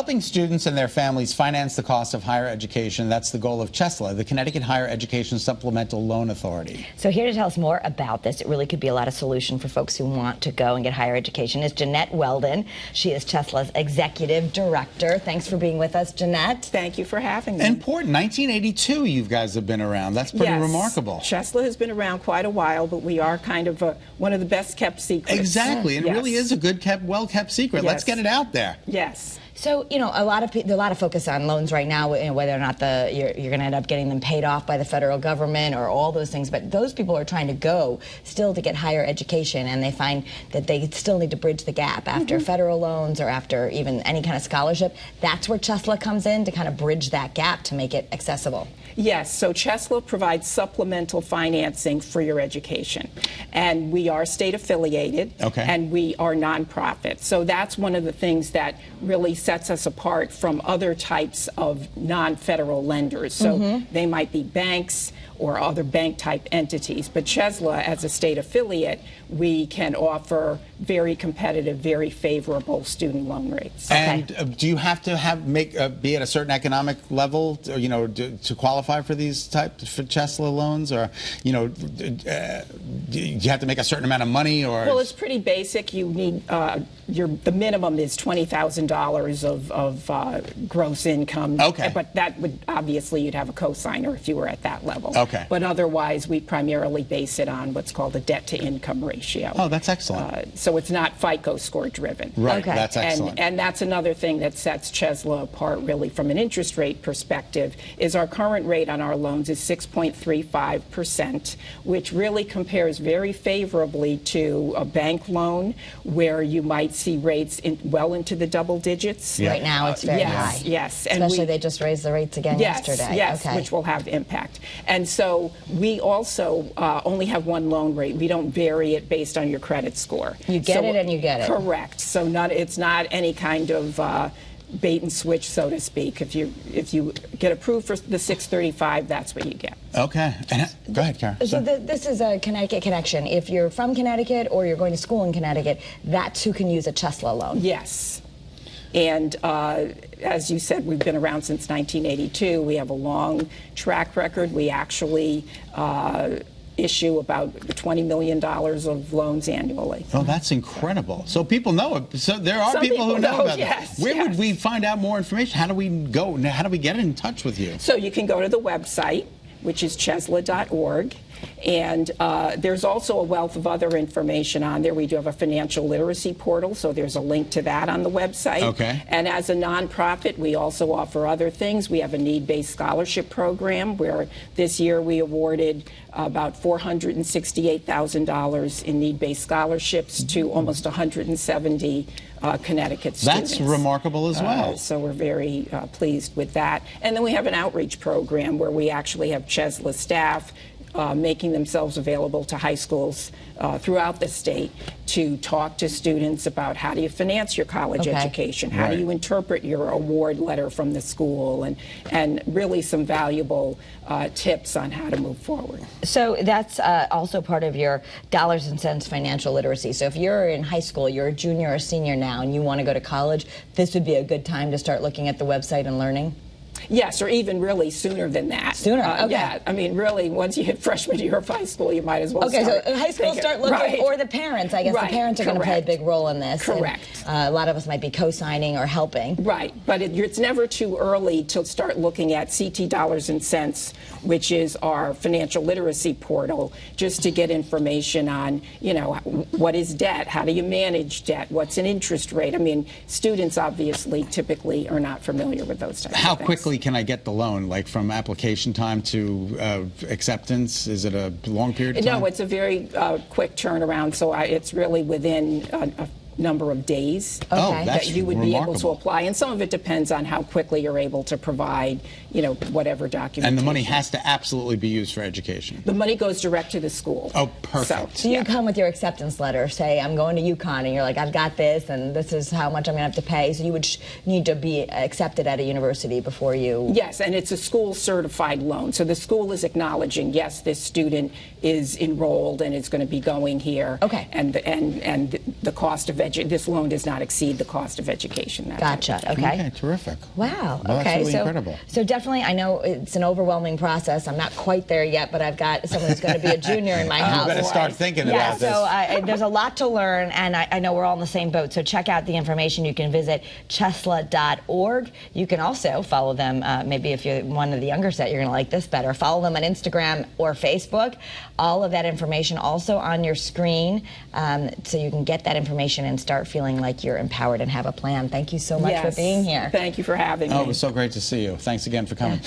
helping students and their families finance the cost of higher education. That's the goal of Chesla, the Connecticut Higher Education Supplemental Loan Authority. So here to tell us more about this, it really could be a lot of solution for folks who want to go and get higher education, is Jeanette Weldon. She is Chesla's Executive Director. Thanks for being with us, Jeanette. Thank you for having me. Important. 1982 you guys have been around. That's pretty remarkable. Chesla has been around quite a while, but we are kind of one of the best kept secrets. Exactly. It really is a well-kept secret. Let's get it out there. Yes. So, you know, a lot of focus on loans right now, you know, whether or not you're going to end up getting them paid off by the federal government or all those things. But those people are trying to go still to get higher education, and they find that they still need to bridge the gap after federal loans or after even any kind of scholarship. That's where Chesla comes in to kind of bridge that gap to make it accessible. Yes, so Chesla provides supplemental financing for your education. And we are state affiliated, and we are nonprofit. So that's one of the things that really sets us apart from other types of non-federal lenders. So they might be banks or other bank-type entities. But Chesla, as a state affiliate, we can offer very competitive, very favorable student loan rates. And do you have to be at a certain economic level, you know, to qualify for these types for Chesla loans, or you know, do you have to make a certain amount of money, or? Well, it's pretty basic. You need the minimum is $20,000 of gross income. But that would obviously you'd have a cosigner if you were at that level. But otherwise, we primarily base it on what's called a debt-to-income ratio. Oh, that's excellent. So it's not FICO score driven. Right. That's excellent. And that's another thing that sets Chesla apart, really, from an interest rate perspective, is our current rate on our loans is 6.35%, which really compares very favorably to a bank loan where you might see rates well into the double digits. Right now, it's very high. Yes. Especially they just raised the rates again yesterday. Yes, which will have impact. And so we also only have one loan rate. We don't vary it based on your credit score. You get it and you get it. Correct. So it's not any kind of bait and switch, so to speak. If you get approved for the 635, that's what you get. Okay. Go ahead, Karen. So this is a Connecticut connection. If you're from Connecticut or you're going to school in Connecticut, that's who can use a Chesla loan. Yes. And as you said, we've been around since 1982. We have a long track record. We actually issue about $20 million of loans annually. Oh, that's incredible. So people know it. So there are people who know about it. Where would we find out more information? How do we go? How do we get in touch with you? So you can go to the website, which is chesla.org. And there's also a wealth of other information on there. We do have a financial literacy portal, so there's a link to that on the website. And as a nonprofit, we also offer other things. We have a need-based scholarship program where this year we awarded about $468,000 in need-based scholarships to almost 170 Connecticut students. That's remarkable as well. So we're very pleased with that. And then we have an outreach program where we actually have Chesla staff making themselves available to high schools throughout the state to talk to students about how do you finance your college education, how do you interpret your award letter from the school, and really some valuable tips on how to move forward. So that's also part of your dollars and cents financial literacy. So if you're in high school, you're a junior or senior now, and you want to go to college, this would be a good time to start looking at the website and learning? Yes, or even really sooner than that. Sooner, Yeah, I mean, really, once you hit freshman year of high school, you might as well start. So high school start looking, or the parents, I guess the parents are going to play a big role in this. Correct. And, a lot of us might be co-signing or helping. Right, but it's never too early to start looking at CT Dollars and Cents, which is our financial literacy portal, just to get information on, you know, what is debt, how do you manage debt, what's an interest rate. I mean, students obviously typically are not familiar with those types of things. How quickly can I get the loan, like from application time to acceptance? Is it a long period of time? No, it's a very quick turnaround, so it's really within a number of days that you would be able to apply. And some of it depends on how quickly you're able to provide, you know, whatever documentation. And the money has to absolutely be used for education. The money goes direct to the school. Oh, perfect. So you come with your acceptance letter, say, I'm going to UConn, and you're like, I've got this, and this is how much I'm going to have to pay. So you would need to be accepted at a university before you... Yes, and it's a school-certified loan. So the school is acknowledging, yes, this student is enrolled and is going to be going here. And the cost of this loan does not exceed the cost of education. Gotcha. Okay. Okay, terrific. Wow. Well, okay. that's really so, incredible. So definitely, I know it's an overwhelming process. I'm not quite there yet, but I've got someone who's going to be a junior in my house. You better start thinking about this. So there's a lot to learn, and I know we're all in the same boat. So check out the information. You can visit Chesla.org. You can also follow them. Maybe if you're one of the younger set, you're going to like this better. Follow them on Instagram or Facebook. All of that information also on your screen, so you can get that information and start feeling like you're empowered and have a plan. Thank you so much for being here. Thank you for having me. Oh, it was so great to see you. Thanks again for coming.